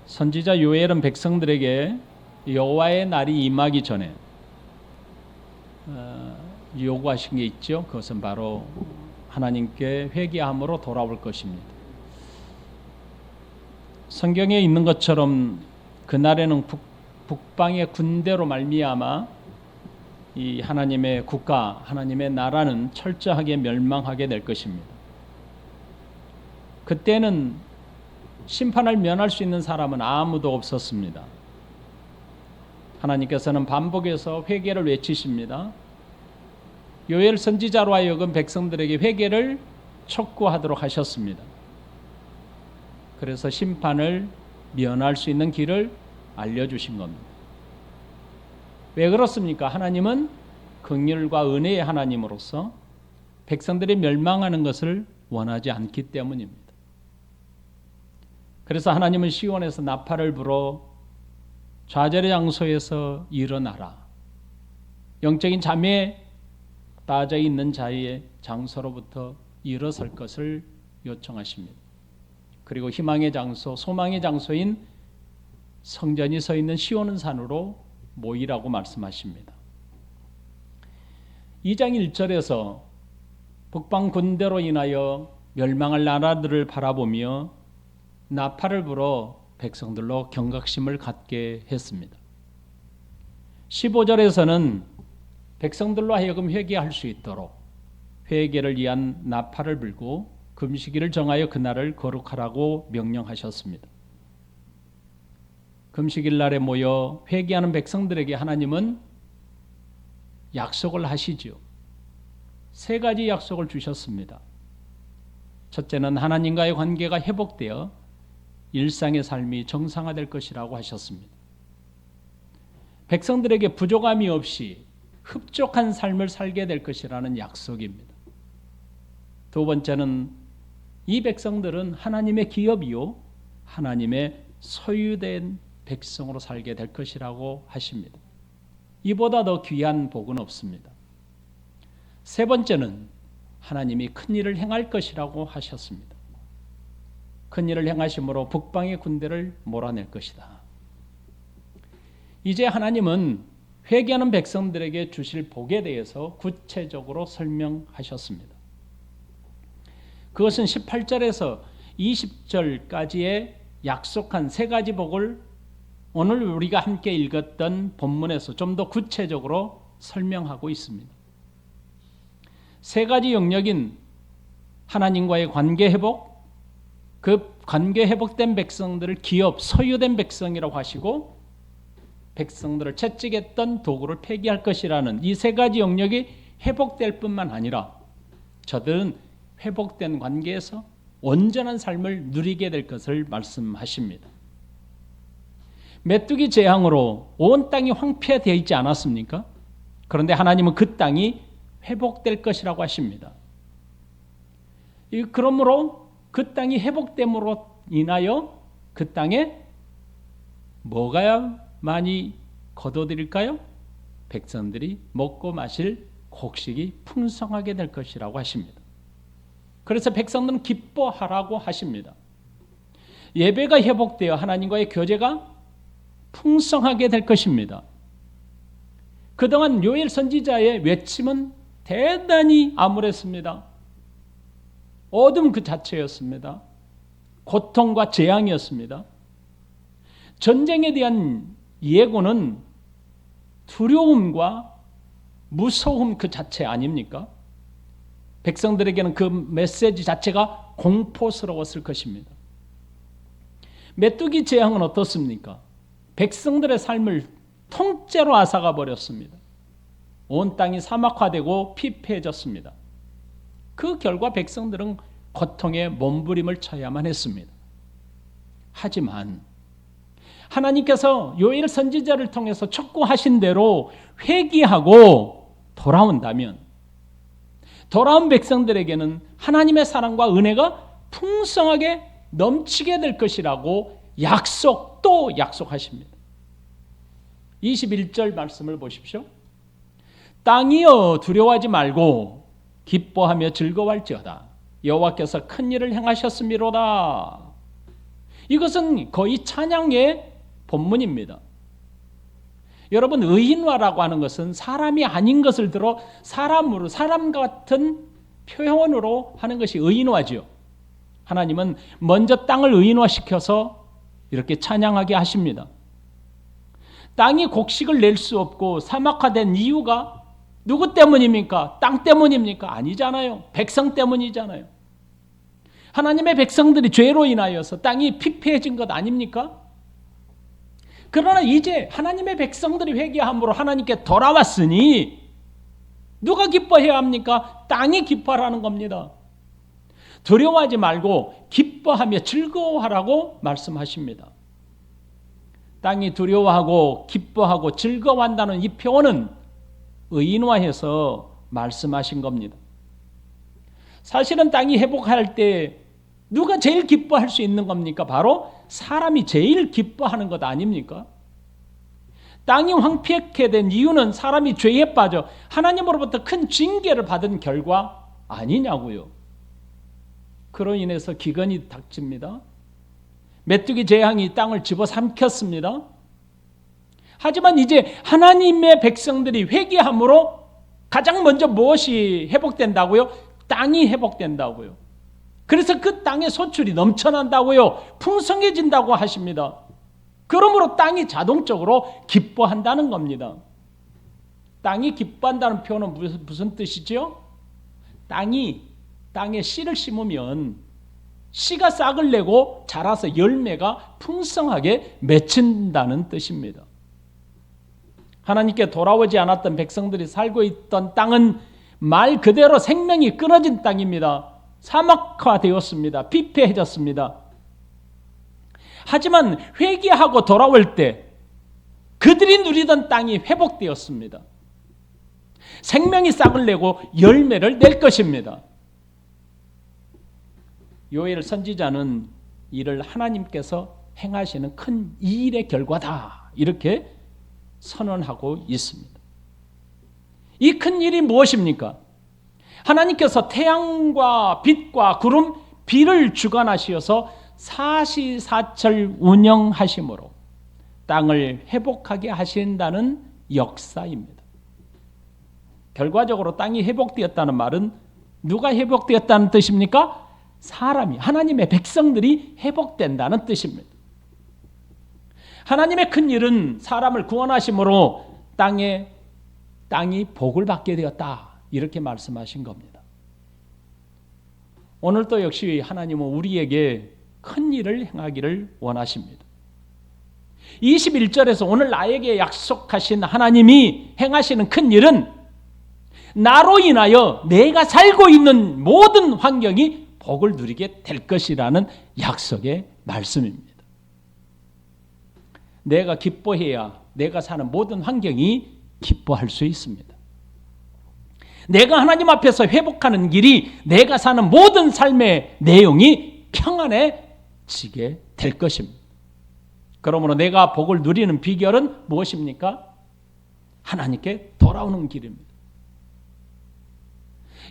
선지자 요엘은 백성들에게 여호와의 날이 임하기 전에 요구하신 게 있죠. 그것은 바로 하나님께 회개함으로 돌아올 것입니다. 성경에 있는 것처럼 그날에는 북방의 군대로 말미암아 이 하나님의 국가, 하나님의 나라는 철저하게 멸망하게 될 것입니다. 그때는 심판을 면할 수 있는 사람은 아무도 없었습니다. 하나님께서는 반복해서 회개를 외치십니다. 요엘 선지자로 하여금 백성들에게 회개를 촉구하도록 하셨습니다. 그래서 심판을 면할 수 있는 길을 알려주신 겁니다. 왜 그렇습니까? 하나님은 긍휼과 은혜의 하나님으로서 백성들이 멸망하는 것을 원하지 않기 때문입니다. 그래서 하나님은 시온에서 나팔을 불어 좌절의 장소에서 일어나라. 영적인 잠에 빠져 있는 자의 장소로부터 일어설 것을 요청하십니다. 그리고 희망의 장소, 소망의 장소인 성전이 서 있는 시온 산으로 모이라고 말씀하십니다. 2장 1절에서 북방 군대로 인하여 멸망할 나라들을 바라보며 나팔을 불어 백성들로 경각심을 갖게 했습니다. 15절에서는 백성들로 하여금 회개할 수 있도록 회개를 위한 나팔을 불고 금식일을 정하여 그날을 거룩하라고 명령하셨습니다. 금식일 날에 모여 회개하는 백성들에게 하나님은 약속을 하시죠. 3가지 약속을 주셨습니다. 첫째는 하나님과의 관계가 회복되어 일상의 삶이 정상화될 것이라고 하셨습니다. 백성들에게 부족함이 없이 흡족한 삶을 살게 될 것이라는 약속입니다. 2번째는 이 백성들은 하나님의 기업이요 하나님의 소유된 백성으로 살게 될 것이라고 하십니다. 이보다 더 귀한 복은 없습니다. 3번째는 하나님이 큰 일을 행할 것이라고 하셨습니다. 큰 일을 행하심으로 북방의 군대를 몰아낼 것이다. 이제 하나님은 회개하는 백성들에게 주실 복에 대해서 구체적으로 설명하셨습니다. 그것은 18절에서 20절까지의 약속한 3가지 복을 오늘 우리가 함께 읽었던 본문에서 좀 더 구체적으로 설명하고 있습니다. 3가지 영역인 하나님과의 관계 회복, 그 관계 회복된 백성들을 기업, 소유된 백성이라고 하시고 백성들을 채찍했던 도구를 폐기할 것이라는 이 3가지 영역이 회복될 뿐만 아니라 저들은 회복된 관계에서 온전한 삶을 누리게 될 것을 말씀하십니다. 메뚜기 재앙으로 온 땅이 황폐되어 있지 않았습니까? 그런데 하나님은 그 땅이 회복될 것이라고 하십니다. 그러므로 그 땅이 회복됨으로 인하여 그 땅에 뭐가 많이 거둬들일까요? 백성들이 먹고 마실 곡식이 풍성하게 될 것이라고 하십니다. 그래서 백성들은 기뻐하라고 하십니다. 예배가 회복되어 하나님과의 교제가 풍성하게 될 것입니다. 그동안 요엘 선지자의 외침은 대단히 암울했습니다. 어둠 그 자체였습니다. 고통과 재앙이었습니다. 전쟁에 대한 예고는 두려움과 무서움 그 자체 아닙니까? 백성들에게는 그 메시지 자체가 공포스러웠을 것입니다. 메뚜기 재앙은 어떻습니까? 백성들의 삶을 통째로 앗아가 버렸습니다. 온 땅이 사막화되고 피폐해졌습니다. 그 결과 백성들은 고통에 몸부림을 쳐야만 했습니다. 하지만 하나님께서 요엘 선지자를 통해서 촉구하신 대로 회개하고 돌아온다면 돌아온 백성들에게는 하나님의 사랑과 은혜가 풍성하게 넘치게 될 것이라고 또 약속하십니다. 21절 말씀을 보십시오. 땅이여 두려워하지 말고 기뻐하며 즐거워할지어다. 여호와께서 큰 일을 행하셨음이로다. 이것은 거의 찬양의 본문입니다. 여러분, 의인화라고 하는 것은 사람이 아닌 것을 들어 사람으로, 사람 같은 표현으로 하는 것이 의인화죠. 하나님은 먼저 땅을 의인화시켜서 이렇게 찬양하게 하십니다. 땅이 곡식을 낼 수 없고 사막화된 이유가 누구 때문입니까? 땅 때문입니까? 아니잖아요. 백성 때문이잖아요. 하나님의 백성들이 죄로 인하여서 땅이 피폐해진 것 아닙니까? 그러나 이제 하나님의 백성들이 회개함으로 하나님께 돌아왔으니 누가 기뻐해야 합니까? 땅이 기뻐하라는 겁니다. 두려워하지 말고 기뻐하며 즐거워하라고 말씀하십니다. 땅이 두려워하고 기뻐하고 즐거워한다는 이 표현은 의인화해서 말씀하신 겁니다. 사실은 땅이 회복할 때 누가 제일 기뻐할 수 있는 겁니까? 바로 사람이 제일 기뻐하는 것 아닙니까? 땅이 황폐하게 된 이유는 사람이 죄에 빠져 하나님으로부터 큰 징계를 받은 결과 아니냐고요. 그로 인해서 기근이 닥칩니다. 메뚜기 재앙이 땅을 집어삼켰습니다. 하지만 이제 하나님의 백성들이 회개함으로 가장 먼저 무엇이 회복된다고요? 땅이 회복된다고요. 그래서 그 땅의 소출이 넘쳐난다고요. 풍성해진다고 하십니다. 그러므로 땅이 자동적으로 기뻐한다는 겁니다. 땅이 기뻐한다는 표현은 무슨 뜻이죠? 땅에 씨를 심으면 씨가 싹을 내고 자라서 열매가 풍성하게 맺힌다는 뜻입니다. 하나님께 돌아오지 않았던 백성들이 살고 있던 땅은 말 그대로 생명이 끊어진 땅입니다. 사막화되었습니다. 피폐해졌습니다. 하지만 회개하고 돌아올 때 그들이 누리던 땅이 회복되었습니다. 생명이 싹을 내고 열매를 낼 것입니다. 요엘 선지자는 이를 하나님께서 행하시는 큰 일의 결과다, 이렇게 선언하고 있습니다. 이 큰 일이 무엇입니까? 하나님께서 태양과 빛과 구름, 비를 주관하시어서 사시사철 운영하심으로 땅을 회복하게 하신다는 역사입니다. 결과적으로 땅이 회복되었다는 말은 누가 회복되었다는 뜻입니까? 사람이, 하나님의 백성들이 회복된다는 뜻입니다. 하나님의 큰 일은 사람을 구원하심으로 땅이 복을 받게 되었다, 이렇게 말씀하신 겁니다. 오늘도 역시 하나님은 우리에게 큰 일을 행하기를 원하십니다. 21절에서 오늘 나에게 약속하신 하나님이 행하시는 큰 일은 나로 인하여 내가 살고 있는 모든 환경이 복을 누리게 될 것이라는 약속의 말씀입니다. 내가 기뻐해야 내가 사는 모든 환경이 기뻐할 수 있습니다. 내가 하나님 앞에서 회복하는 길이 내가 사는 모든 삶의 내용이 평안해지게 될 것입니다. 그러므로 내가 복을 누리는 비결은 무엇입니까? 하나님께 돌아오는 길입니다.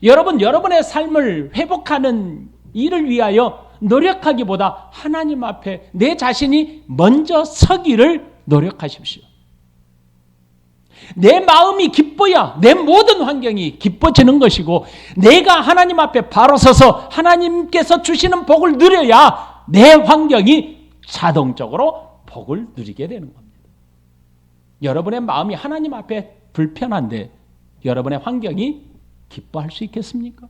여러분, 여러분의 삶을 회복하는 일을 위하여 노력하기보다 하나님 앞에 내 자신이 먼저 서기를 노력하십시오. 내 마음이 기뻐야 내 모든 환경이 기뻐지는 것이고, 내가 하나님 앞에 바로 서서 하나님께서 주시는 복을 누려야 내 환경이 자동적으로 복을 누리게 되는 겁니다. 여러분의 마음이 하나님 앞에 불편한데 여러분의 환경이 기뻐할 수 있겠습니까?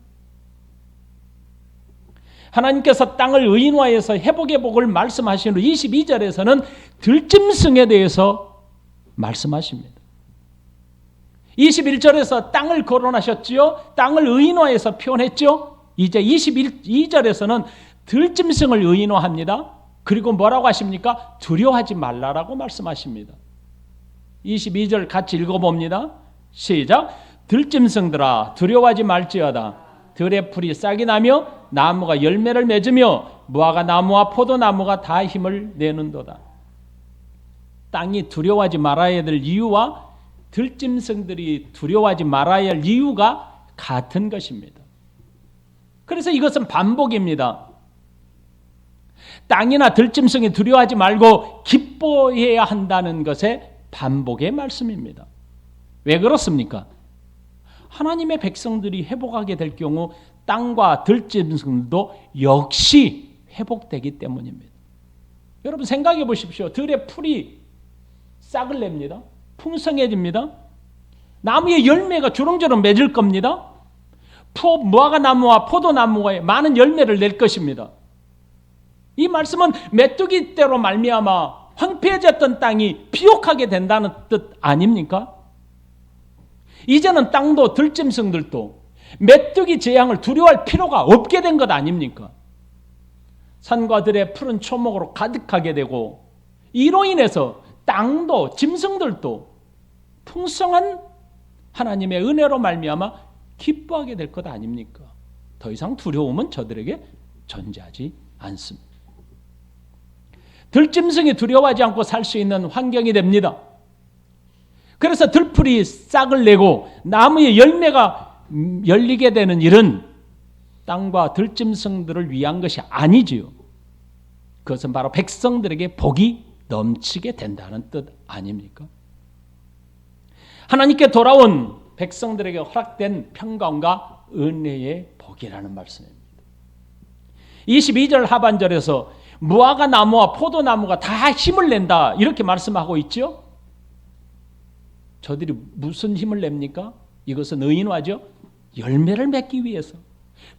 하나님께서 땅을 의인화해서 회복의 복을 말씀하신 후 22절에서는 들짐승에 대해서 말씀하십니다. 21절에서 땅을 거론하셨지요. 땅을 의인화해서 표현했죠. 이제 22절에서는 들짐승을 의인화합니다. 그리고 뭐라고 하십니까? 두려워하지 말라라고 말씀하십니다. 22절 같이 읽어봅니다. 시작. 들짐승들아 두려워하지 말지어다. 들의 풀이 싹이 나며 나무가 열매를 맺으며 무화과 나무와 포도나무가 다 힘을 내는도다. 땅이 두려워하지 말아야 될 이유와 들짐승들이 두려워하지 말아야 할 이유가 같은 것입니다. 그래서 이것은 반복입니다. 땅이나 들짐승이 두려워하지 말고 기뻐해야 한다는 것의 반복의 말씀입니다. 왜 그렇습니까? 하나님의 백성들이 회복하게 될 경우 땅과 들짐승도 역시 회복되기 때문입니다. 여러분 생각해 보십시오. 들의 풀이 싹을 냅니다. 풍성해집니다. 나무의 열매가 주렁주렁 맺을 겁니다. 무화과 나무와 포도나무가 많은 열매를 낼 것입니다. 이 말씀은 메뚜기 때로 말미암아 황폐해졌던 땅이 비옥하게 된다는 뜻 아닙니까? 이제는 땅도 들짐승들도 메뚜기 재앙을 두려워할 필요가 없게 된 것 아닙니까? 산과 들의 푸른 초목으로 가득하게 되고 이로 인해서 땅도 짐승들도 풍성한 하나님의 은혜로 말미암아 기뻐하게 될 것 아닙니까? 더 이상 두려움은 저들에게 존재하지 않습니다. 들짐승이 두려워하지 않고 살 수 있는 환경이 됩니다. 그래서 들풀이 싹을 내고 나무의 열매가 열리게 되는 일은 땅과 들짐승들을 위한 것이 아니지요. 그것은 바로 백성들에게 복이 넘치게 된다는 뜻 아닙니까? 하나님께 돌아온 백성들에게 허락된 평강과 은혜의 복이라는 말씀입니다. 22절 하반절에서 무화과 나무와 포도나무가 다 힘을 낸다 이렇게 말씀하고 있죠. 저들이 무슨 힘을 냅니까? 이것은 의인화죠. 열매를 맺기 위해서,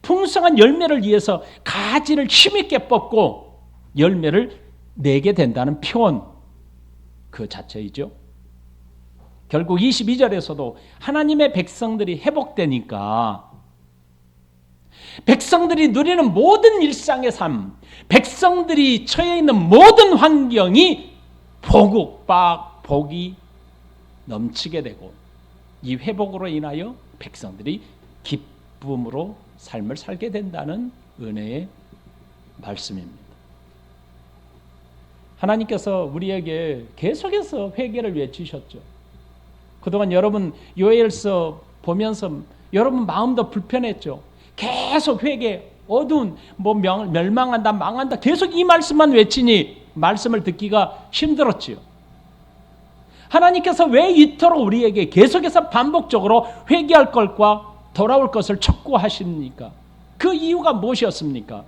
풍성한 열매를 위해서 가지를 힘있게 뻗고 열매를 내게 된다는 표현 그 자체이죠. 결국 22절에서도 하나님의 백성들이 회복되니까 백성들이 누리는 모든 일상의 삶, 백성들이 처해 있는 모든 환경이 복이 넘치게 되고 이 회복으로 인하여 백성들이 기쁨으로 삶을 살게 된다는 은혜의 말씀입니다. 하나님께서 우리에게 계속해서 회개를 외치셨죠. 그동안 여러분 요엘서 보면서 여러분 마음도 불편했죠. 계속 회개, 어두운 멸망한다, 망한다 계속 이 말씀만 외치니 말씀을 듣기가 힘들었지요. 하나님께서 왜 이토록 우리에게 계속해서 반복적으로 회개할 것과 돌아올 것을 촉구하십니까? 그 이유가 무엇이었습니까?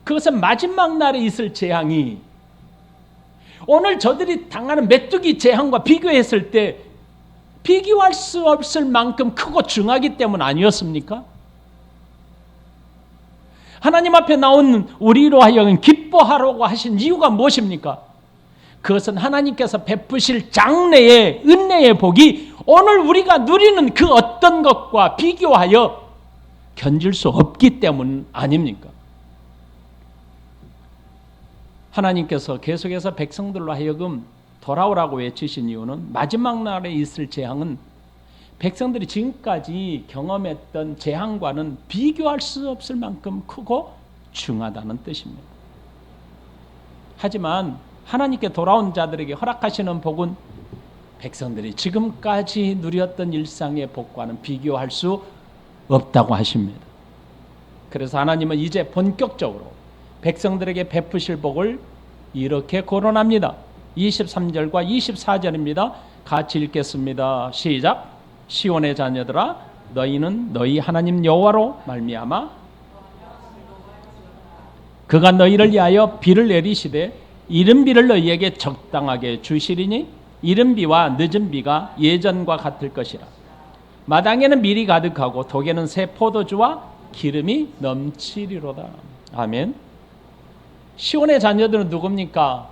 그것은 마지막 날에 있을 재앙이 오늘 저들이 당하는 메뚜기 재앙과 비교했을 때 비교할 수 없을 만큼 크고 중하기 때문 아니었습니까? 하나님 앞에 나온 우리로 하여금 기뻐하라고 하신 이유가 무엇입니까? 그것은 하나님께서 베푸실 장래의 은혜의 복이 오늘 우리가 누리는 그 어떤 것과 비교하여 견줄 수 없기 때문 아닙니까? 하나님께서 계속해서 백성들로 하여금 돌아오라고 외치신 이유는 마지막 날에 있을 재앙은 백성들이 지금까지 경험했던 재앙과는 비교할 수 없을 만큼 크고 중하다는 뜻입니다. 하지만 하나님께 돌아온 자들에게 허락하시는 복은 백성들이 지금까지 누렸던 일상의 복과는 비교할 수 없다고 하십니다. 그래서 하나님은 이제 본격적으로 백성들에게 베푸실 복을 이렇게 거론합니다. 23절과 24절입니다. 같이 읽겠습니다. 시작. 시온의 자녀들아 너희는 너희 하나님 여호와로 말미암아 그가 너희를 위하여 비를 내리시되 이른 비를 너희에게 적당하게 주시리니 이른 비와 늦은 비가 예전과 같을 것이라. 마당에는 밀이 가득하고 독에는 새 포도주와 기름이 넘치리로다. 아멘. 시온의 자녀들은 누굽니까?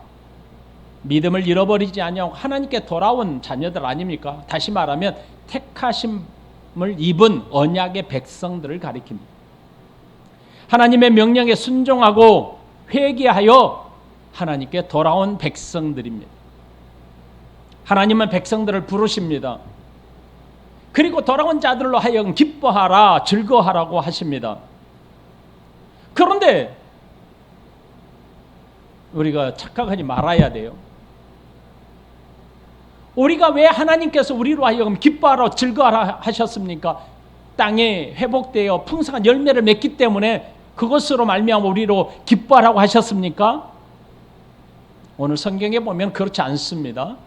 믿음을 잃어버리지 아니하고 하나님께 돌아온 자녀들 아닙니까? 다시 말하면 택하심을 입은 언약의 백성들을 가리킵니다. 하나님의 명령에 순종하고 회개하여 하나님께 돌아온 백성들입니다. 하나님은 백성들을 부르십니다. 그리고 돌아온 자들로 하여금 기뻐하라, 즐거워하라고 하십니다. 그런데 우리가 착각하지 말아야 돼요. 우리가 왜 하나님께서 우리로 하여금 기뻐하라, 즐거워하라 하셨습니까? 땅에 회복되어 풍성한 열매를 맺기 때문에 그것으로 말미암아 우리로 기뻐하라고 하셨습니까? 오늘 성경에 보면 그렇지 않습니다.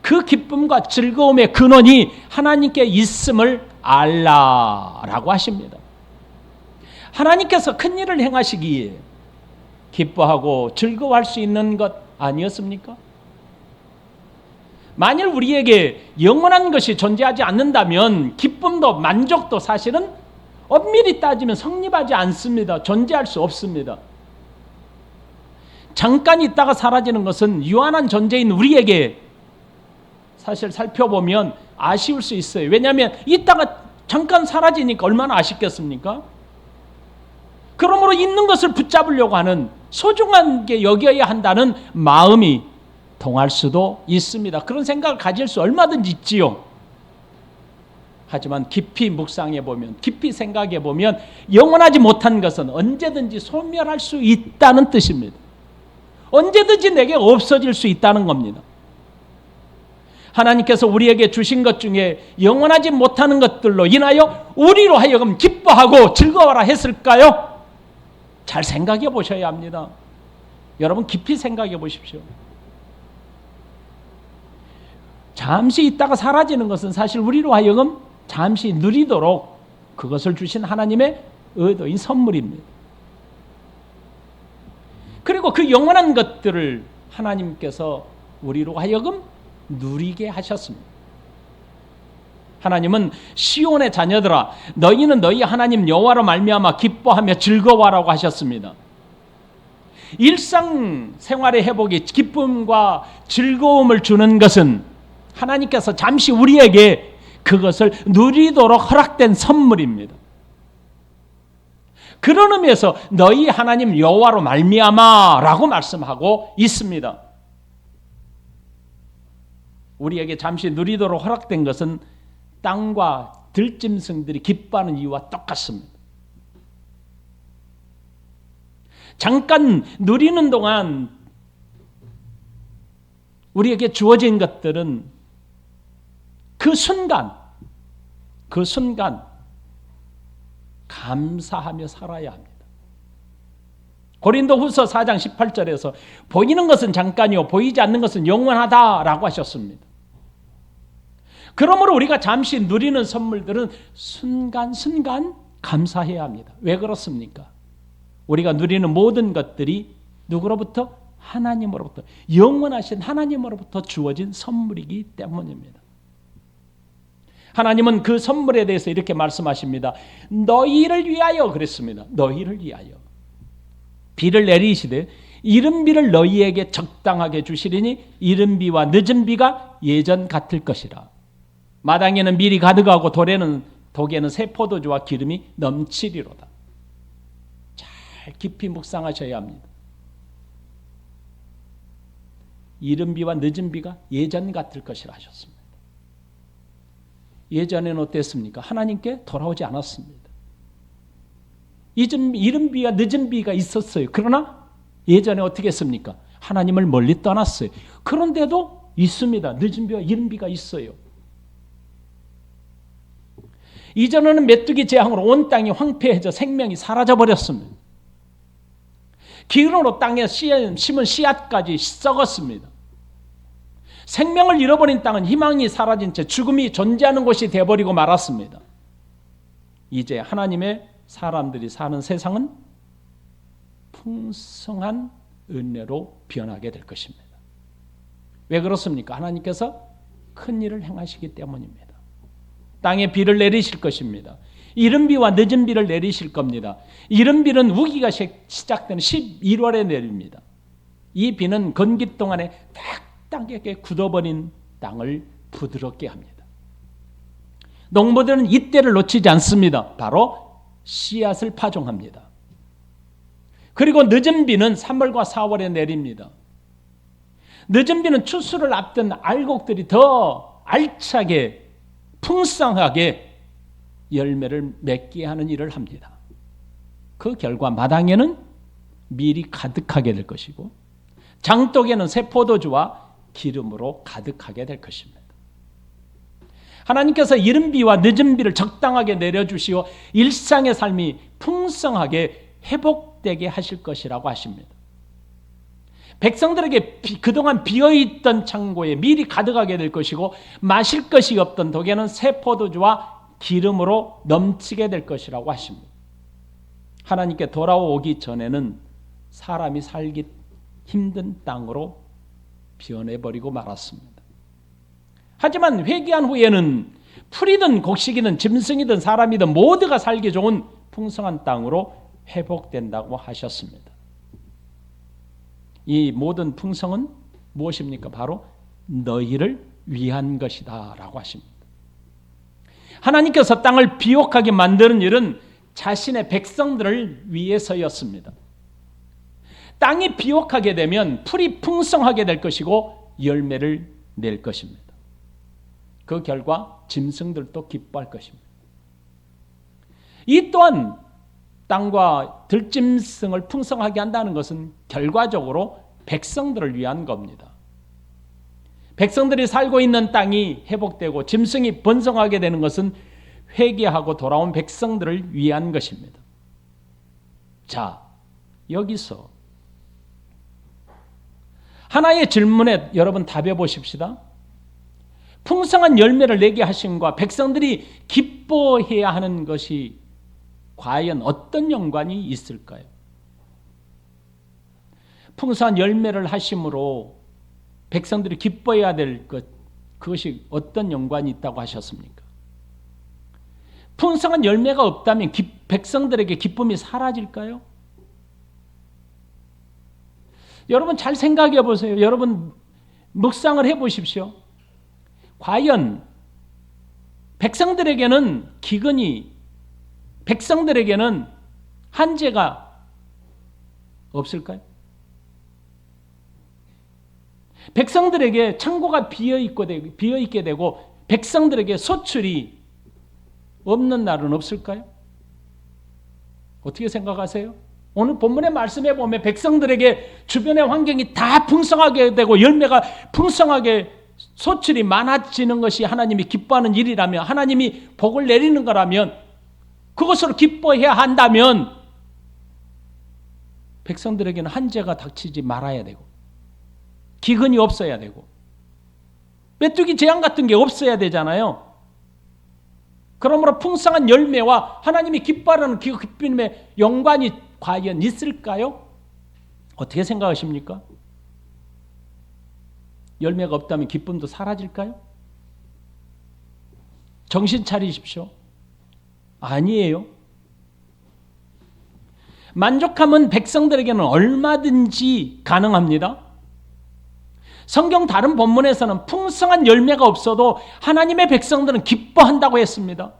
그 기쁨과 즐거움의 근원이 하나님께 있음을 알라라고 하십니다. 하나님께서 큰 일을 행하시기에 기뻐하고 즐거워할 수 있는 것 아니었습니까? 만일 우리에게 영원한 것이 존재하지 않는다면 기쁨도 만족도 사실은 엄밀히 따지면 성립하지 않습니다. 존재할 수 없습니다. 잠깐 있다가 사라지는 것은 유한한 존재인 우리에게 사실 살펴보면 아쉬울 수 있어요. 왜냐하면 있다가 잠깐 사라지니까 얼마나 아쉽겠습니까? 그러므로 있는 것을 붙잡으려고 하는 소중한 게 여겨야 한다는 마음이 통할 수도 있습니다. 그런 생각을 가질 수 얼마든지 있지요. 하지만 깊이 묵상해 보면, 깊이 생각해 보면 영원하지 못한 것은 언제든지 소멸할 수 있다는 뜻입니다. 언제든지 내게 없어질 수 있다는 겁니다. 하나님께서 우리에게 주신 것 중에 영원하지 못하는 것들로 인하여 우리로 하여금 기뻐하고 즐거워라 했을까요? 잘 생각해 보셔야 합니다. 여러분 깊이 생각해 보십시오. 잠시 있다가 사라지는 것은 사실 우리로 하여금 잠시 누리도록 그것을 주신 하나님의 의도인 선물입니다. 그리고 그 영원한 것들을 하나님께서 우리로 하여금 누리게 하셨습니다. 하나님은 시온의 자녀들아 너희는 너희 하나님 여호와로 말미암아 기뻐하며 즐거워하라고 하셨습니다. 일상생활의 회복이 기쁨과 즐거움을 주는 것은 하나님께서 잠시 우리에게 그것을 누리도록 허락된 선물입니다. 그런 의미에서 너희 하나님 여호와로 말미암아라고 말씀하고 있습니다. 우리에게 잠시 누리도록 허락된 것은 땅과 들짐승들이 기뻐하는 이유와 똑같습니다. 잠깐 누리는 동안 우리에게 주어진 것들은 그 순간 감사하며 살아야 합니다. 고린도후서 4장 18절에서 보이는 것은 잠깐이요 보이지 않는 것은 영원하다라고 하셨습니다. 그러므로 우리가 잠시 누리는 선물들은 순간순간 감사해야 합니다. 왜 그렇습니까? 우리가 누리는 모든 것들이 누구로부터? 하나님으로부터, 영원하신 하나님으로부터 주어진 선물이기 때문입니다. 하나님은 그 선물에 대해서 이렇게 말씀하십니다. 너희를 위하여 그랬습니다. 너희를 위하여 비를 내리시되 이른 비를 너희에게 적당하게 주시리니 이른 비와 늦은 비가 예전 같을 것이라. 마당에는 밀이 가득하고 독에는 새 포도주와 기름이 넘치리로다. 잘 깊이 묵상하셔야 합니다. 이른 비와 늦은 비가 예전 같을 것이라 하셨습니다. 예전에는 어땠습니까? 하나님께 돌아오지 않았습니다. 이른 비와 늦은 비가 있었어요. 그러나 예전에 어떻게 했습니까? 하나님을 멀리 떠났어요. 그런데도 있습니다. 늦은 비와 이른 비가 있어요. 이전에는 메뚜기 재앙으로 온 땅이 황폐해져 생명이 사라져버렸습니다. 기근으로 땅에 심은 씨앗까지 썩었습니다. 생명을 잃어버린 땅은 희망이 사라진 채 죽음이 존재하는 곳이 되어버리고 말았습니다. 이제 하나님의 사람들이 사는 세상은 풍성한 은혜로 변하게 될 것입니다. 왜 그렇습니까? 하나님께서 큰 일을 행하시기 때문입니다. 땅에 비를 내리실 것입니다. 이른 비와 늦은 비를 내리실 겁니다. 이른 비는 우기가 시작되는 11월에 내립니다. 이 비는 건기 동안에 딱딱하게 굳어버린 땅을 부드럽게 합니다. 농부들은 이때를 놓치지 않습니다. 바로 씨앗을 파종합니다. 그리고 늦은 비는 3월과 4월에 내립니다. 늦은 비는 추수를 앞둔 알곡들이 더 알차게 풍성하게 열매를 맺게 하는 일을 합니다. 그 결과 마당에는 밀이 가득하게 될 것이고 장독에는 새 포도주와 기름으로 가득하게 될 것입니다. 하나님께서 이른 비와 늦은 비를 적당하게 내려주시어 일상의 삶이 풍성하게 회복되게 하실 것이라고 하십니다. 백성들에게 그동안 비어있던 창고에 밀이 가득하게 될 것이고 마실 것이 없던 독에는 새 포도주와 기름으로 넘치게 될 것이라고 하십니다. 하나님께 돌아오기 전에는 사람이 살기 힘든 땅으로 변해버리고 말았습니다. 하지만 회개한 후에는 풀이든 곡식이든 짐승이든 사람이든 모두가 살기 좋은 풍성한 땅으로 회복된다고 하셨습니다. 이 모든 풍성은 무엇입니까? 바로 너희를 위한 것이다 라고 하십니다. 하나님께서 땅을 비옥하게 만드는 일은 자신의 백성들을 위해서였습니다. 땅이 비옥하게 되면 풀이 풍성하게 될 것이고 열매를 낼 것입니다. 그 결과 짐승들도 기뻐할 것입니다. 이 또한 땅과 들짐승을 풍성하게 한다는 것은 결과적으로 백성들을 위한 겁니다. 백성들이 살고 있는 땅이 회복되고 짐승이 번성하게 되는 것은 회개하고 돌아온 백성들을 위한 것입니다. 자, 여기서 하나의 질문에 여러분 답해 보십시다. 풍성한 열매를 내게 하심과 백성들이 기뻐해야 하는 것이 과연 어떤 연관이 있을까요? 풍성한 열매를 하심으로 백성들이 기뻐해야 될 것, 그것이 어떤 연관이 있다고 하셨습니까? 풍성한 열매가 없다면 백성들에게 기쁨이 사라질까요? 여러분 잘 생각해 보세요. 여러분 묵상을 해 보십시오. 과연 백성들에게는 기근이, 백성들에게는 한재가 없을까요? 백성들에게 창고가 비어있게 되고 백성들에게 소출이 없는 날은 없을까요? 어떻게 생각하세요? 오늘 본문의 말씀에 보면 백성들에게 주변의 환경이 다 풍성하게 되고 열매가 풍성하게 소출이 많아지는 것이 하나님이 기뻐하는 일이라면, 하나님이 복을 내리는 거라면, 그것으로 기뻐해야 한다면 백성들에게는 한재가 닥치지 말아야 되고 기근이 없어야 되고 메뚜기 재앙 같은 게 없어야 되잖아요. 그러므로 풍성한 열매와 하나님이 기뻐하는 그 기쁨의 연관이 과연 있을까요? 어떻게 생각하십니까? 열매가 없다면 기쁨도 사라질까요? 정신 차리십시오. 아니에요. 만족함은 백성들에게는 얼마든지 가능합니다. 성경 다른 본문에서는 풍성한 열매가 없어도 하나님의 백성들은 기뻐한다고 했습니다.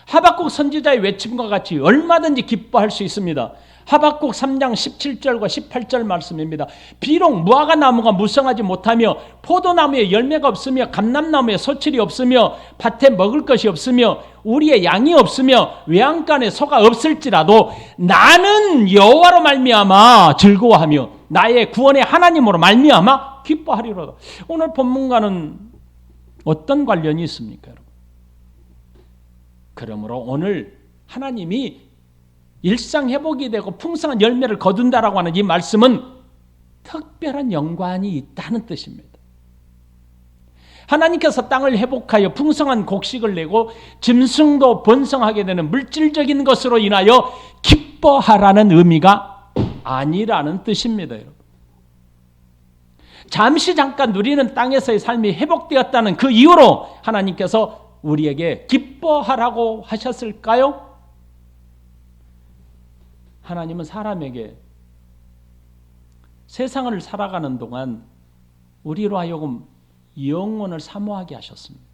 하박국 선지자의 외침과 같이 얼마든지 기뻐할 수 있습니다. 하박국 3장 17절과 18절 말씀입니다. 비록 무화과 나무가 무성하지 못하며 포도나무에 열매가 없으며 감람나무에 소출이 없으며 밭에 먹을 것이 없으며 우리의 양이 없으며 외양간에 소가 없을지라도 나는 여호와로 말미암아 즐거워하며 나의 구원의 하나님으로 말미암아 기뻐하리로다. 오늘 본문과는 어떤 관련이 있습니까, 여러분? 그러므로 오늘 하나님이 일상 회복이 되고 풍성한 열매를 거둔다라고 하는 이 말씀은 특별한 연관이 있다는 뜻입니다. 하나님께서 땅을 회복하여 풍성한 곡식을 내고 짐승도 번성하게 되는 물질적인 것으로 인하여 기뻐하라는 의미가 아니라는 뜻입니다, 여러분. 잠깐 누리는 땅에서의 삶이 회복되었다는 그 이유로 하나님께서 우리에게 기뻐하라고 하셨을까요? 하나님은 사람에게 세상을 살아가는 동안 우리로 하여금 영원을 사모하게 하셨습니다.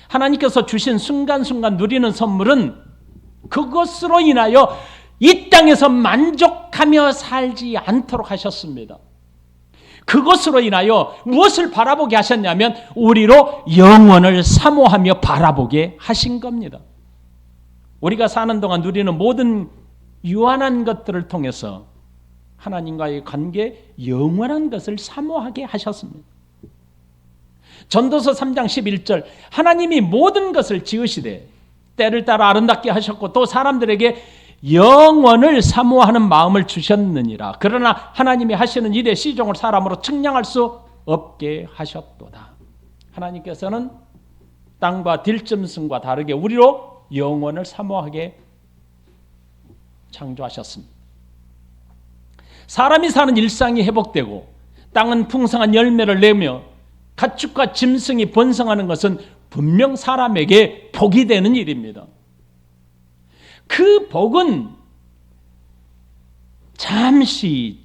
하나님께서 주신 순간순간 누리는 선물은 그것으로 인하여 이 땅에서 만족하며 살지 않도록 하셨습니다. 그것으로 인하여 무엇을 바라보게 하셨냐면 우리로 영원을 사모하며 바라보게 하신 겁니다. 우리가 사는 동안 누리는 모든 유한한 것들을 통해서 하나님과의 관계, 영원한 것을 사모하게 하셨습니다. 전도서 3장 11절 하나님이 모든 것을 지으시되 때를 따라 아름답게 하셨고 또 사람들에게 영원을 사모하는 마음을 주셨느니라. 그러나 하나님이 하시는 일의 시종을 사람으로 측량할 수 없게 하셨도다. 하나님께서는 땅과 들짐승과 다르게 우리로 영원을 사모하게 창조하셨습니다. 사람이 사는 일상이 회복되고 땅은 풍성한 열매를 내며 가축과 짐승이 번성하는 것은 분명 사람에게 복이 되는 일입니다. 그 복은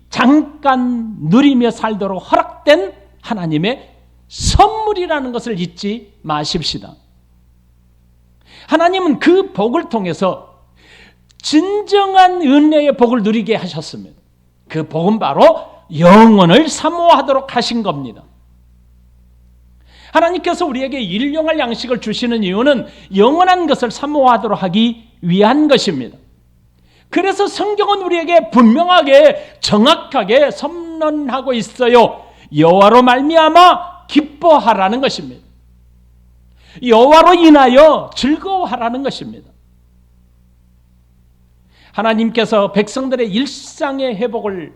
잠깐 누리며 살도록 허락된 하나님의 선물이라는 것을 잊지 마십시다. 하나님은 그 복을 통해서 진정한 은혜의 복을 누리게 하셨습니다. 그 복은 바로 영원을 사모하도록 하신 겁니다. 하나님께서 우리에게 일용할 양식을 주시는 이유는 영원한 것을 사모하도록 하기 위한 것입니다. 그래서 성경은 우리에게 분명하게 정확하게 선언하고 있어요. 여호와로 말미암아 기뻐하라는 것입니다. 여호와로 인하여 즐거워하라는 것입니다. 하나님께서 백성들의 일상의 회복을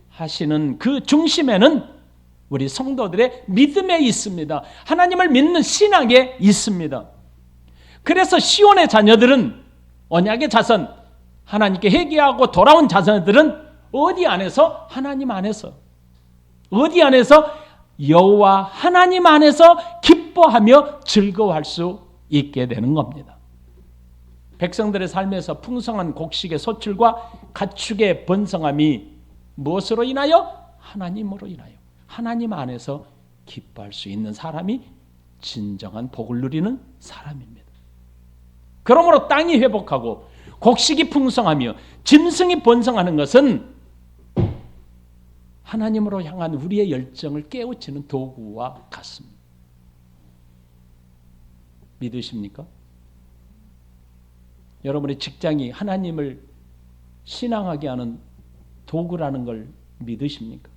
하시는 그 중심에는 우리 성도들의 믿음에 있습니다. 하나님을 믿는 신앙에 있습니다. 그래서 시온의 자녀들은, 언약의 자손, 하나님께 회개하고 돌아온 자손들은 어디 안에서? 하나님 안에서. 어디 안에서? 여호와 하나님 안에서 기뻐하며 즐거워할 수 있게 되는 겁니다. 백성들의 삶에서 풍성한 곡식의 소출과 가축의 번성함이 무엇으로 인하여? 하나님으로 인하여. 하나님 안에서 기뻐할 수 있는 사람이 진정한 복을 누리는 사람입니다. 그러므로 땅이 회복하고 곡식이 풍성하며 짐승이 번성하는 것은 하나님으로 향한 우리의 열정을 깨우치는 도구와 같습니다. 믿으십니까? 여러분의 직장이 하나님을 신앙하게 하는 도구라는 걸 믿으십니까?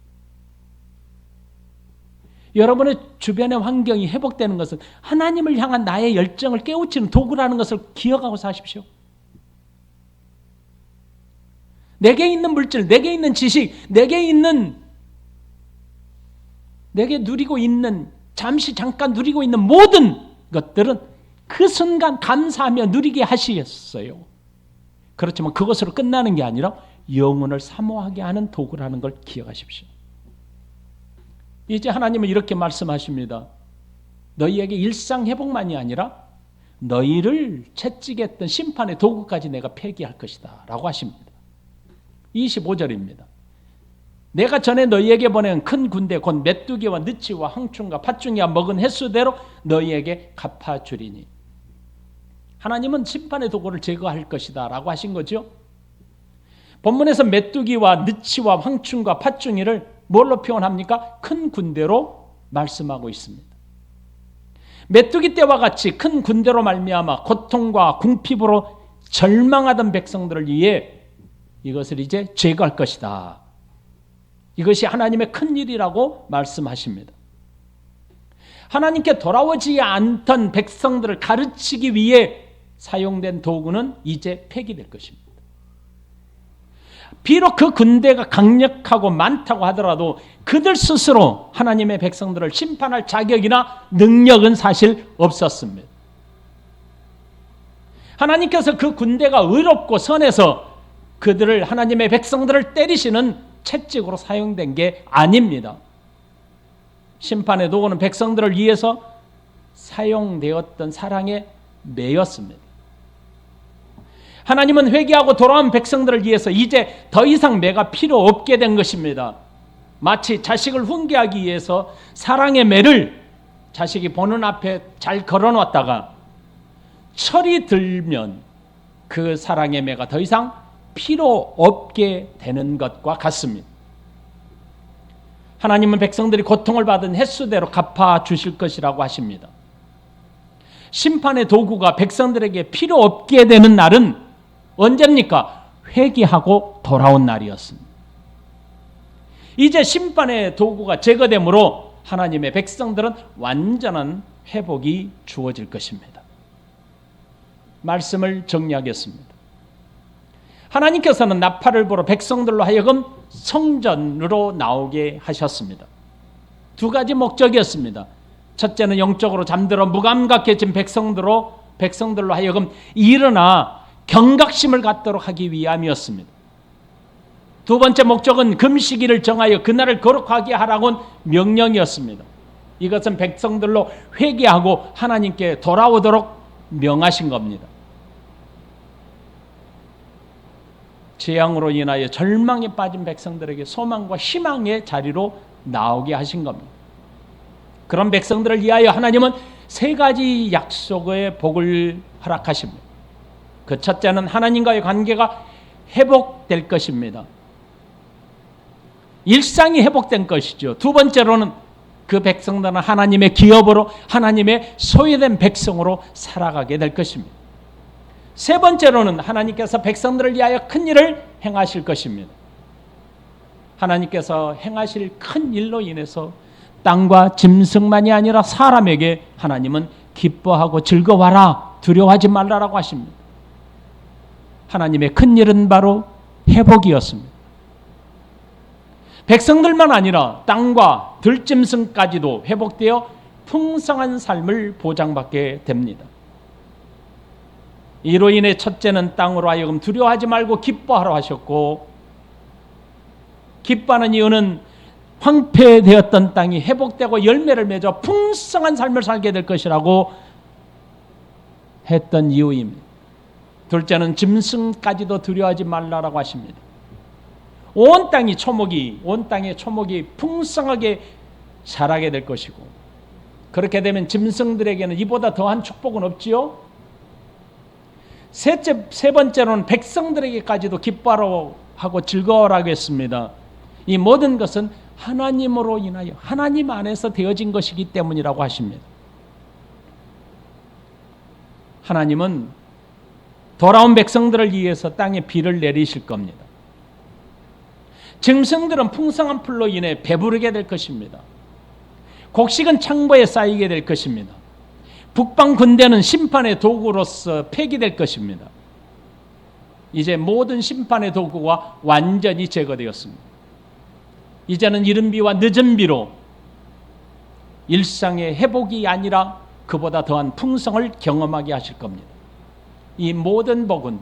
여러분의 주변의 환경이 회복되는 것은 하나님을 향한 나의 열정을 깨우치는 도구라는 것을 기억하고 사십시오. 내게 있는 물질, 내게 있는 지식, 내게 누리고 있는, 잠깐 누리고 있는 모든 것들은 그 순간 감사하며 누리게 하시겠어요. 그렇지만 그것으로 끝나는 게 아니라 영혼을 사모하게 하는 도구라는 걸 기억하십시오. 이제 하나님은 이렇게 말씀하십니다. 너희에게 일상 회복만이 아니라 너희를 채찍에 했던 심판의 도구까지 내가 폐기할 것이다 라고 하십니다. 25절입니다. 내가 전에 너희에게 보낸 큰 군대 곧 메뚜기와 느치와 황충과 팥중이가 먹은 횟수대로 너희에게 갚아주리니. 하나님은 심판의 도구를 제거할 것이다 라고 하신 거죠. 본문에서 메뚜기와 느치와 황충과 팥중이를 뭘로 표현합니까? 큰 군대로 말씀하고 있습니다. 메뚜기 때와 같이 큰 군대로 말미암아 고통과 궁핍으로 절망하던 백성들을 위해 이것을 이제 제거할 것이다. 이것이 하나님의 큰 일이라고 말씀하십니다. 하나님께 돌아오지 않던 백성들을 가르치기 위해 사용된 도구는 이제 폐기될 것입니다. 비록 그 군대가 강력하고 많다고 하더라도 그들 스스로 하나님의 백성들을 심판할 자격이나 능력은 사실 없었습니다. 하나님께서 그 군대가 의롭고 선해서 그들을, 하나님의 백성들을 때리시는 채찍으로 사용된 게 아닙니다. 심판의 도구는 백성들을 위해서 사용되었던 사랑의 매였습니다. 하나님은 회개하고 돌아온 백성들을 위해서 이제 더 이상 매가 필요 없게 된 것입니다. 마치 자식을 훈계하기 위해서 사랑의 매를 자식이 보는 앞에 잘 걸어놨다가 철이 들면 그 사랑의 매가 더 이상 필요 없게 되는 것과 같습니다. 하나님은 백성들이 고통을 받은 횟수대로 갚아주실 것이라고 하십니다. 심판의 도구가 백성들에게 필요 없게 되는 날은 언제입니까? 회개하고 돌아온 날이었습니다. 이제 심판의 도구가 제거되므로 하나님의 백성들은 완전한 회복이 주어질 것입니다. 말씀을 정리하겠습니다. 하나님께서는 나팔을 불어 백성들로 하여금 성전으로 나오게 하셨습니다. 두 가지 목적이었습니다. 첫째는 영적으로 잠들어 무감각해진 백성들로 하여금 일어나 경각심을 갖도록 하기 위함이었습니다. 두 번째 목적은 금식일을 정하여 그날을 거룩하게 하라고는 명령이었습니다. 이것은 백성들로 회개하고 하나님께 돌아오도록 명하신 겁니다. 재앙으로 인하여 절망에 빠진 백성들에게 소망과 희망의 자리로 나오게 하신 겁니다. 그런 백성들을 위하여 하나님은 세 가지 약속의 복을 허락하십니다. 그 첫째는 하나님과의 관계가 회복될 것입니다. 일상이 회복된 것이죠. 두 번째로는 그 백성들은 하나님의 기업으로 하나님의 소유된 백성으로 살아가게 될 것입니다. 세 번째로는 하나님께서 백성들을 위하여 큰 일을 행하실 것입니다. 하나님께서 행하실 큰 일로 인해서 땅과 짐승만이 아니라 사람에게 하나님은 기뻐하고 즐거워라, 두려워하지 말라라고 하십니다. 하나님의 큰 일은 바로 회복이었습니다. 백성들만 아니라 땅과 들짐승까지도 회복되어 풍성한 삶을 보장받게 됩니다. 이로 인해 첫째는 땅으로 하여금 두려워하지 말고 기뻐하라 하셨고, 기뻐하는 이유는 황폐되었던 땅이 회복되고 열매를 맺어 풍성한 삶을 살게 될 것이라고 했던 이유입니다. 둘째는 짐승까지도 두려워하지 말라라고 하십니다. 온 땅의 초목이 풍성하게 자라게 될 것이고, 그렇게 되면 짐승들에게는 이보다 더한 축복은 없지요. 세 번째로는 백성들에게까지도 기뻐하라고 하고 즐거워라고 했습니다. 이 모든 것은 하나님으로 인하여 하나님 안에서 되어진 것이기 때문이라고 하십니다. 하나님은 돌아온 백성들을 위해서 땅에 비를 내리실 겁니다. 짐승들은 풍성한 풀로 인해 배부르게 될 것입니다. 곡식은 창고에 쌓이게 될 것입니다. 북방 군대는 심판의 도구로서 폐기될 것입니다. 이제 모든 심판의 도구가 완전히 제거되었습니다. 이제는 이른 비와 늦은 비로 일상의 회복이 아니라 그보다 더한 풍성을 경험하게 하실 겁니다. 이 모든 복은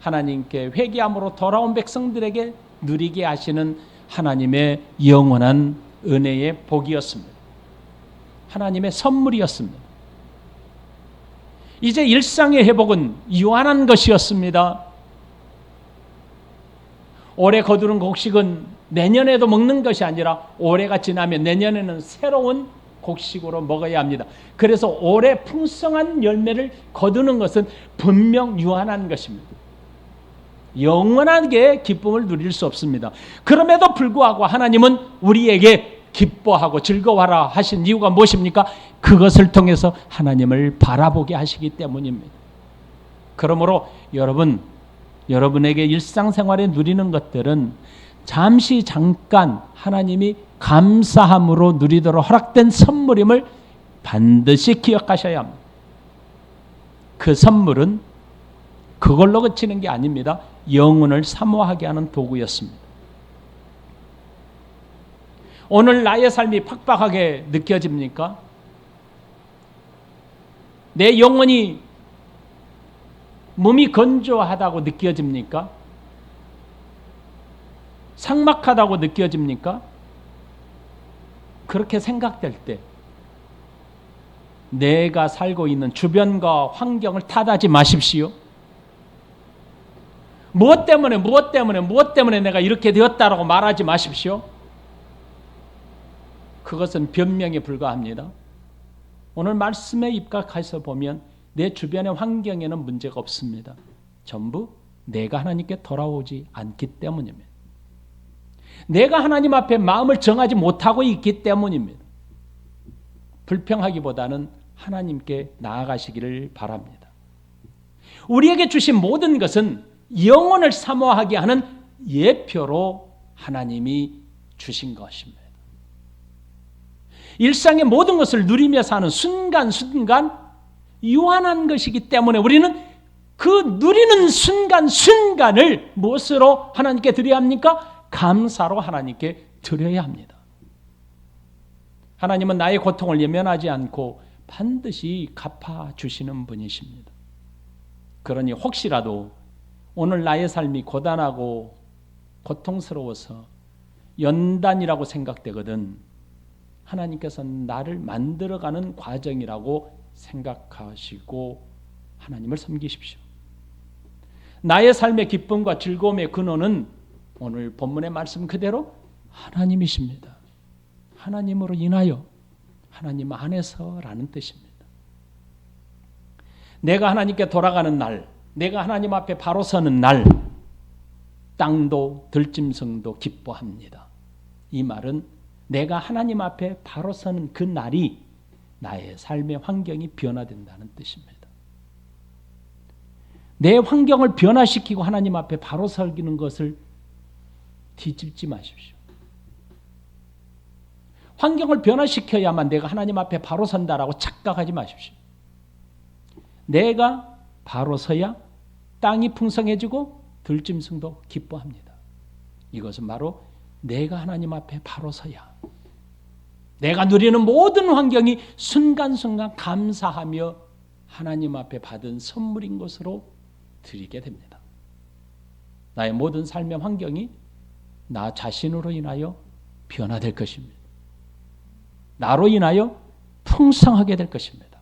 하나님께 회개함으로 돌아온 백성들에게 누리게 하시는 하나님의 영원한 은혜의 복이었습니다. 하나님의 선물이었습니다. 이제 일상의 회복은 유한한 것이었습니다. 올해 거두는 곡식은 내년에도 먹는 것이 아니라 올해가 지나면 내년에는 새로운 곡식으로 먹어야 합니다. 그래서 올해 풍성한 열매를 거두는 것은 분명 유한한 것입니다. 영원하게 기쁨을 누릴 수 없습니다. 그럼에도 불구하고 하나님은 우리에게 기뻐하고 즐거워하라 하신 이유가 무엇입니까? 그것을 통해서 하나님을 바라보게 하시기 때문입니다. 그러므로 여러분에게 일상생활에 누리는 것들은 잠깐 하나님이 감사함으로 누리도록 허락된 선물임을 반드시 기억하셔야 합니다. 그 선물은 그걸로 그치는 게 아닙니다. 영혼을 사모하게 하는 도구였습니다. 오늘 나의 삶이 팍팍하게 느껴집니까? 내 영혼이 몸이 건조하다고 느껴집니까? 삭막하다고 느껴집니까? 그렇게 생각될 때 내가 살고 있는 주변과 환경을 탓하지 마십시오. 무엇 때문에 내가 이렇게 되었다라고 말하지 마십시오. 그것은 변명에 불과합니다. 오늘 말씀에 입각해서 보면 내 주변의 환경에는 문제가 없습니다. 전부 내가 하나님께 돌아오지 않기 때문입니다. 내가 하나님 앞에 마음을 정하지 못하고 있기 때문입니다. 불평하기보다는 하나님께 나아가시기를 바랍니다. 우리에게 주신 모든 것은 영혼을 사모하게 하는 예표로 하나님이 주신 것입니다. 일상의 모든 것을 누리며 사는 순간순간 유한한 것이기 때문에 우리는 그 누리는 순간순간을 무엇으로 하나님께 드려야 합니까? 감사로 하나님께 드려야 합니다. 하나님은 나의 고통을 예면하지 않고 반드시 갚아주시는 분이십니다. 그러니 혹시라도 오늘 나의 삶이 고단하고 고통스러워서 연단이라고 생각되거든 하나님께서는 나를 만들어가는 과정이라고 생각하시고 하나님을 섬기십시오. 나의 삶의 기쁨과 즐거움의 근원은 오늘 본문의 말씀 그대로 하나님이십니다. 하나님으로 인하여 하나님 안에서라는 뜻입니다. 내가 하나님께 돌아가는 날, 내가 하나님 앞에 바로 서는 날, 땅도 들짐승도 기뻐합니다. 이 말은 내가 하나님 앞에 바로 서는 그 날이 나의 삶의 환경이 변화된다는 뜻입니다. 내 환경을 변화시키고 하나님 앞에 바로 서기는 것을 뒤집지 마십시오. 환경을 변화시켜야만 내가 하나님 앞에 바로 선다라고 착각하지 마십시오. 내가 바로 서야 땅이 풍성해지고 들짐승도 기뻐합니다. 이것은 바로 내가 하나님 앞에 바로 서야 내가 누리는 모든 환경이 순간순간 감사하며 하나님 앞에 받은 선물인 것으로 드리게 됩니다. 나의 모든 삶의 환경이 나 자신으로 인하여 변화될 것입니다. 나로 인하여 풍성하게 될 것입니다.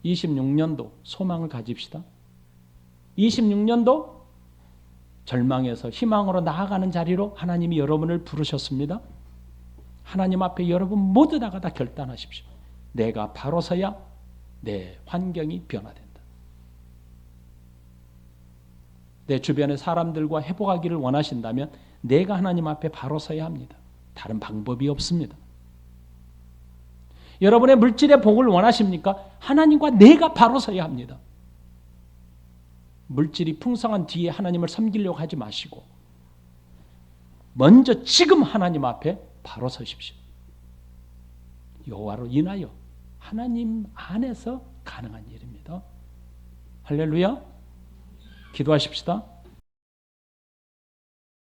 26년도 소망을 가집시다. 26년도 절망에서 희망으로 나아가는 자리로 하나님이 여러분을 부르셨습니다. 하나님 앞에 여러분 모두 다 결단하십시오. 내가 바로 서야 내 환경이 변화된다. 내 주변의 사람들과 회복하기를 원하신다면 내가 하나님 앞에 바로 서야 합니다. 다른 방법이 없습니다. 여러분의 물질의 복을 원하십니까? 하나님과 내가 바로 서야 합니다. 물질이 풍성한 뒤에 하나님을 섬기려고 하지 마시고 먼저 지금 하나님 앞에 바로 서십시오. 여호와로 인하여 하나님 안에서 가능한 일입니다. 할렐루야. 기도하십시다.